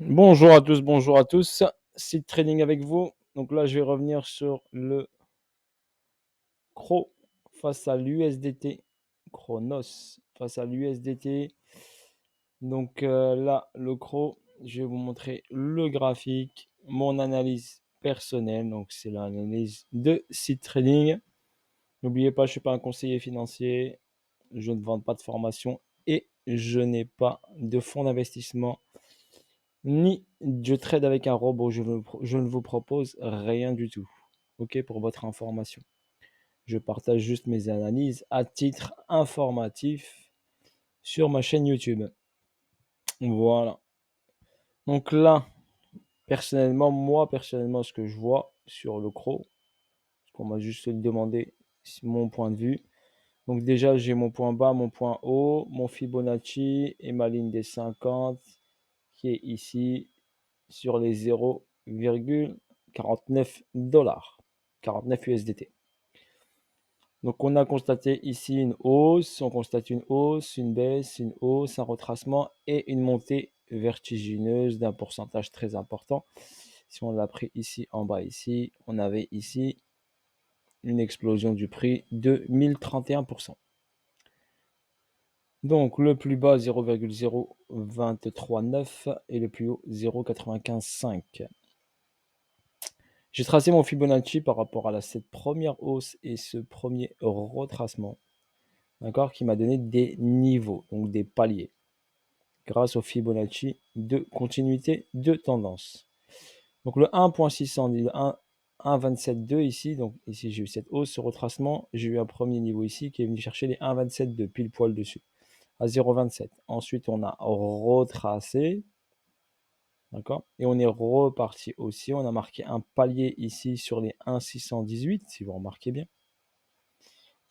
Bonjour à tous. Site trading avec vous. Donc là, je vais revenir sur le CRO face à l'USDT. Chronos face à l'USDT. Donc là, le CRO, je vais vous montrer le graphique, mon analyse personnelle. Donc c'est l'analyse de site trading. N'oubliez pas, je ne suis pas un conseiller financier. Je ne vends pas de formation et je n'ai pas de fonds d'investissement ni je trade avec un robot, je ne vous propose rien du tout. Ok, pour votre information. Je partage juste mes analyses à titre informatif sur ma chaîne YouTube. Voilà. Donc là, personnellement, ce que je vois sur le CRO, parce qu'on m'a juste demandé mon point de vue. Donc déjà, j'ai mon point bas, mon point haut, mon Fibonacci et ma ligne des 50 qui est ici sur les 0,49 dollars, 49 USDT. Donc on a constaté ici une hausse, on constate une hausse, une baisse, une hausse, un retracement et une montée vertigineuse d'un pourcentage très important. Si on l'a pris ici en bas ici, on avait ici une explosion du prix de 1031%. Donc le plus bas 0,0239 et le plus haut 0,915. J'ai tracé mon Fibonacci par rapport à cette première hausse et ce premier retracement, d'accord, qui m'a donné des niveaux, donc des paliers, grâce au Fibonacci de continuité de tendance. Donc le 1.610, le 1,272 ici, donc ici j'ai eu cette hausse, ce retracement, j'ai eu un premier niveau ici qui est venu chercher les 1,272 pile poil dessus, à 0,27. Ensuite on a retracé, d'accord. Et on est reparti aussi. On a marqué un palier ici sur les 1,618, si vous remarquez bien.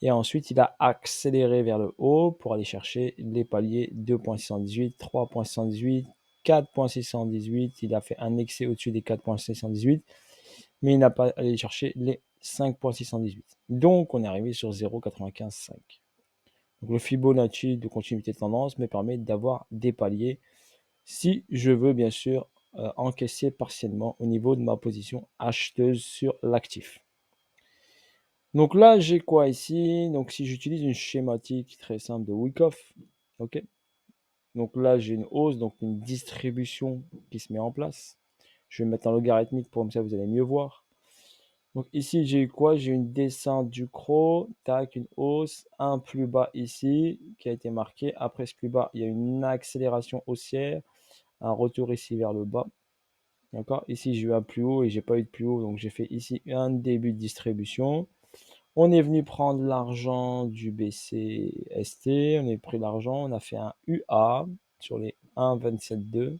Et ensuite, il a accéléré vers le haut pour aller chercher les paliers 2.618, 3.618, 4.618. Il a fait un excès au-dessus des 4.618, mais il n'a pas allé chercher les 5.618. Donc, on est arrivé sur 0,915,5. Donc, le Fibonacci de continuité de tendance me permet d'avoir des paliers si je veux bien sûr encaisser partiellement au niveau de ma position acheteuse sur l'actif. Donc là, j'ai quoi ici? Donc si j'utilise une schématique très simple de Wyckoff, ok. Donc là, j'ai une hausse, donc une distribution qui se met en place. Je vais mettre un logarithmique pour comme ça vous allez mieux voir. Donc ici, j'ai eu quoi? J'ai une descente du CRO, tac, une hausse, un plus bas ici qui a été marqué. Après ce plus bas, il y a une accélération haussière, un retour ici vers le bas. D'accord. Ici, j'ai eu un plus haut et j'ai pas eu de plus haut. Donc, j'ai fait ici un début de distribution. On est venu prendre l'argent du BCST. On a pris l'argent. On a fait un UA sur les 1,272.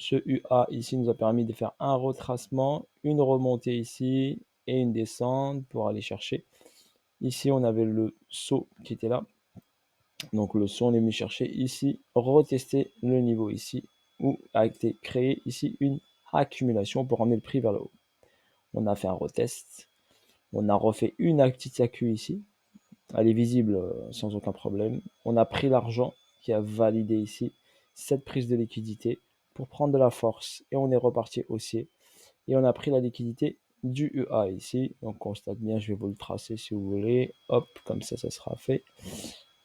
Ce UA ici nous a permis de faire un retracement, une remontée ici et une descente pour aller chercher. Ici, on avait le saut qui était là. Donc, le saut, on est venu chercher ici, retester le niveau ici où a été créé ici une accumulation pour ramener le prix vers le haut. On a fait un retest. On a refait une petite accu ici. Elle est visible sans aucun problème. On a pris l'argent qui a validé ici cette prise de liquidité pour prendre de la force. Et on est reparti haussier. Et on a pris la liquidité du UA ici. Donc constate bien, je vais vous le tracer si vous voulez. Hop, comme ça sera fait.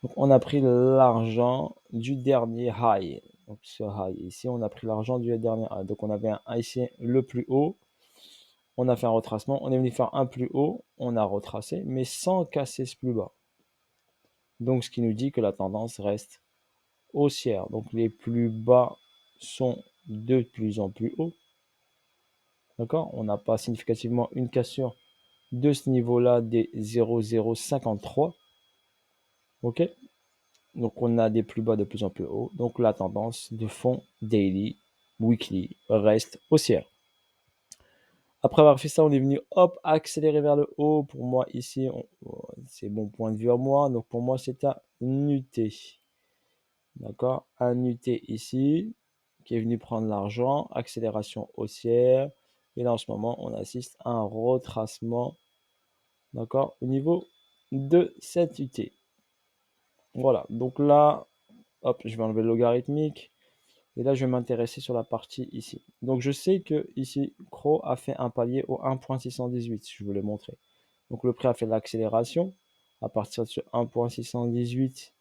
Donc on a pris l'argent du dernier high. Donc ce high ici, on a pris l'argent du dernier high. Donc on avait un ici le plus haut. On a fait un retracement. On est venu faire un plus haut. On a retracé, mais sans casser ce plus bas. Donc ce qui nous dit que la tendance reste haussière. Donc les plus bas sont de plus en plus hauts. D'accord. On n'a pas significativement une cassure de ce niveau-là des 0,053. Ok. Donc on a des plus bas de plus en plus haut. Donc la tendance de fond daily, weekly reste haussière. Après avoir fait ça, on est venu hop accélérer vers le haut. Pour moi ici, c'est mon point de vue à moi. Donc pour moi c'est un UT. D'accord, un UT ici qui est venu prendre l'argent, accélération haussière. Et là en ce moment, on assiste à un retracement, d'accord, au niveau de cette UT. Voilà, donc là, hop, je vais enlever le logarithmique. Et là, je vais m'intéresser sur la partie ici. Donc, je sais que ici, Crow a fait un palier au 1.618, je vous l'ai montré. Donc, le prix a fait l'accélération. À partir de ce 1.618,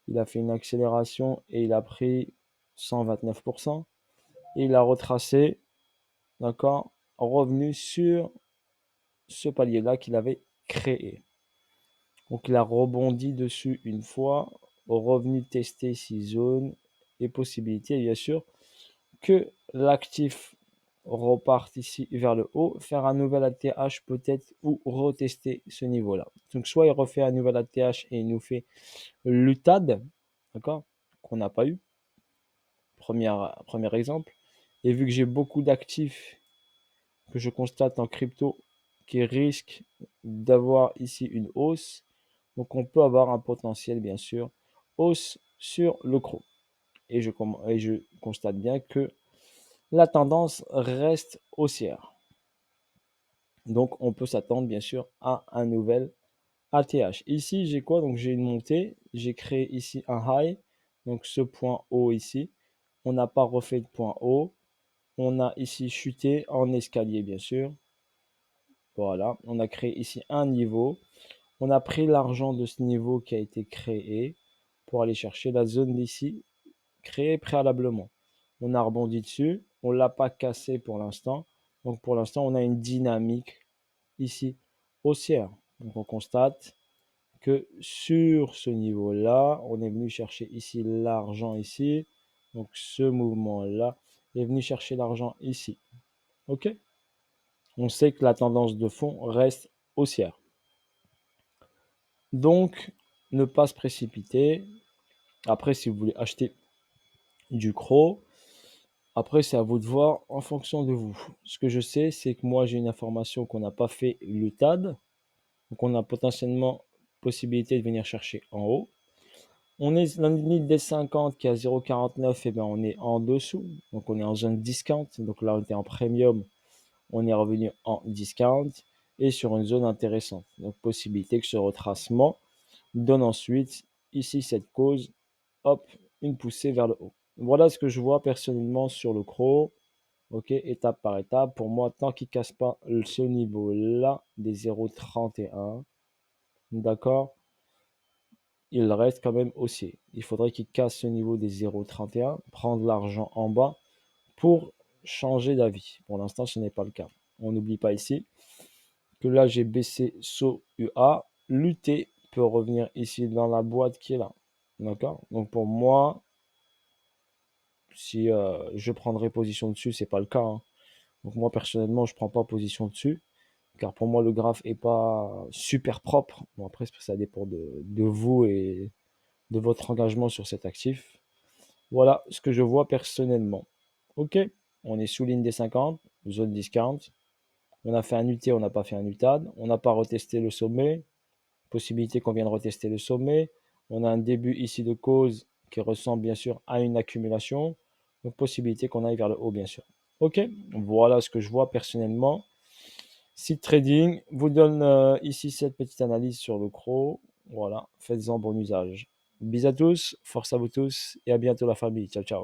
il a fait une accélération et il a pris 129%. Et il a retracé, d'accord, revenu sur ce palier-là qu'il avait créé. Donc, il a rebondi dessus une fois, revenu tester 6 zones et possibilités, bien sûr, que l'actif reparte ici vers le haut, faire un nouvel ATH peut-être ou retester ce niveau-là. Donc, soit il refait un nouvel ATH et il nous fait l'UTAD, d'accord, qu'on n'a pas eu, premier exemple. Et vu que j'ai beaucoup d'actifs que je constate en crypto qui risquent d'avoir ici une hausse, donc on peut avoir un potentiel, bien sûr, hausse sur le CRO. Et je constate bien que la tendance reste haussière. Donc on peut s'attendre bien sûr à un nouvel ATH. Ici j'ai quoi? Donc j'ai une montée, j'ai créé ici un high, donc ce point haut ici. On n'a pas refait de point haut. On a ici chuté en escalier bien sûr. Voilà, on a créé ici un niveau. On a pris l'argent de ce niveau qui a été créé pour aller chercher la zone d'ici créée préalablement. On a rebondi dessus, on ne l'a pas cassé pour l'instant. Donc pour l'instant, on a une dynamique ici haussière. Donc on constate que sur ce niveau-là, on est venu chercher ici l'argent ici. Donc ce mouvement-là est venu chercher l'argent ici. OK? On sait que la tendance de fond reste haussière. Donc, ne pas se précipiter. Après, si vous voulez acheter du CRO, après, c'est à vous de voir en fonction de vous. Ce que je sais, c'est que moi, j'ai une information qu'on n'a pas fait l'UTAD. Donc, on a potentiellement possibilité de venir chercher en haut. On est la limite des 50 qui est à 0,49, et bien on est en dessous. Donc, on est en zone discount. Donc là, on était en premium. On est revenu en discount et sur une zone intéressante. Donc, possibilité que ce retracement donne ensuite ici cette cause, hop, une poussée vers le haut. Voilà ce que je vois personnellement sur le CRO. Ok, étape par étape. Pour moi, tant qu'il ne casse pas ce niveau-là des 0,31, d'accord, il reste quand même haussier. Il faudrait qu'il casse ce niveau des 0,31, prendre l'argent en bas pour changer d'avis. Pour l'instant, ce n'est pas le cas. On n'oublie pas ici que là, j'ai baissé SO UA. L'UT peut revenir ici dans la boîte qui est là. D'accord? Donc pour moi, si je prendrais position dessus, c'est pas le cas, hein. Donc moi personnellement, je prends pas position dessus, car pour moi le graphe est pas super propre. Bon après ça dépend de vous et de votre engagement sur cet actif. Voilà ce que je vois personnellement. Ok, on est sous ligne des 50, zone discount. On a fait un UT, on n'a pas fait un UTAD. On n'a pas retesté le sommet. Possibilité qu'on vienne retester le sommet. On a un début ici de cause qui ressemble bien sûr à une accumulation. Donc possibilité qu'on aille vers le haut bien sûr. Ok, voilà ce que je vois personnellement. Seed Trading vous donne ici cette petite analyse sur le CRO. Voilà, faites-en bon usage. Bis à tous, force à vous tous et à bientôt la famille. Ciao ciao.